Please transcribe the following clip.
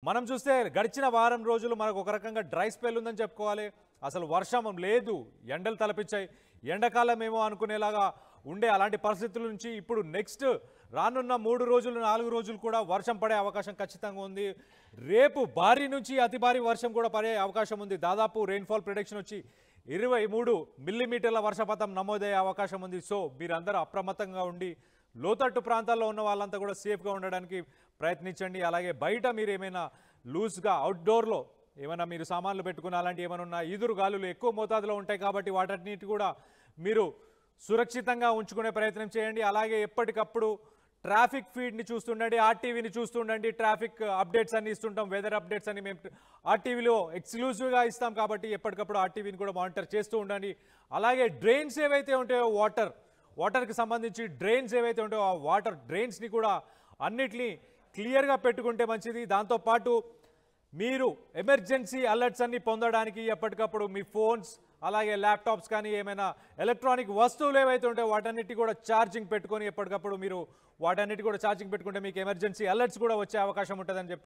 మనం చూస్తే గడిచిన వారం రోజులు మనకు ఒక రకంగా డ్రై స్పెల్ ఉందని చెప్పుకోవాలి. అసలు వర్షం లేదు, ఎండలు తలపించాయి. ఎండాకాలం ఏమో అనుకునేలాగా ఉండే అలాంటి పరిస్థితుల నుంచి ఇప్పుడు నెక్స్ట్ రానున్న 3 రోజులు 4 రోజులు కూడా వర్షం పడే అవకాశం ఖచ్చితంగా ఉంది. రేపు భారీ నుంచి అతి భారీ వర్షం కూడా పడే అవకాశం ఉంది. దాదాపు రెయిన్ఫాల్ ప్రిడిక్షన్ వచ్చి 23 మిల్లీమీటర్ల వర్షపాతం నమోదయ్యే అవకాశం ఉంది. సో మీరందరూ అప్రమత్తంగా ఉండి లోతట్టు ప్రాంతాల్లో ఉన్న వాళ్ళంతా కూడా సేఫ్గా ఉండడానికి ప్రయత్నించండి. అలాగే బయట మీరు ఏమైనా లూజ్గా అవుట్డోర్లో ఏమైనా మీరు సామాన్లు పెట్టుకున్న అలాంటి ఏమైనా ఉన్నా ఈదురు గాలులు ఎక్కువ మోతాదులో ఉంటాయి కాబట్టి వాటన్నిటి కూడా మీరు సురక్షితంగా ఉంచుకునే ప్రయత్నం చేయండి. అలాగే ఎప్పటికప్పుడు ట్రాఫిక్ ఫీడ్ని చూస్తుండండి, ఆర్టీవీని చూస్తుండండి. ట్రాఫిక్ అప్డేట్స్ అన్ని ఇస్తుంటాం, వెదర్ అప్డేట్స్ అని మేము ఆర్టీవీలో ఎక్స్క్లూజివ్గా ఇస్తాం కాబట్టి ఎప్పటికప్పుడు ఆర్టీవీని కూడా మానిటర్ చేస్తూ ఉండండి. అలాగే డ్రైన్స్ ఏవైతే ఉంటాయో వాటర్కి సంబంధించి డ్రైన్స్ ఏవైతే ఉంటాయో ఆ వాటర్ డ్రైన్స్ని కూడా అన్నిటినీ క్లియర్గా పెట్టుకుంటే మంచిది. దాంతోపాటు మీరు ఎమర్జెన్సీ అలర్ట్స్ అన్ని పొందడానికి ఎప్పటికప్పుడు మీ ఫోన్స్ అలాగే ల్యాప్టాప్స్ కానీ ఏమైనా ఎలక్ట్రానిక్ వస్తువులు ఏవైతే ఉంటాయో వాటన్నిటి కూడా ఛార్జింగ్ పెట్టుకొని ఎప్పటికప్పుడు మీరు వాటన్నిటి కూడా ఛార్జింగ్ పెట్టుకుంటే మీకు ఎమర్జెన్సీ అలర్ట్స్ కూడా వచ్చే అవకాశం ఉంటుందని చెప్పి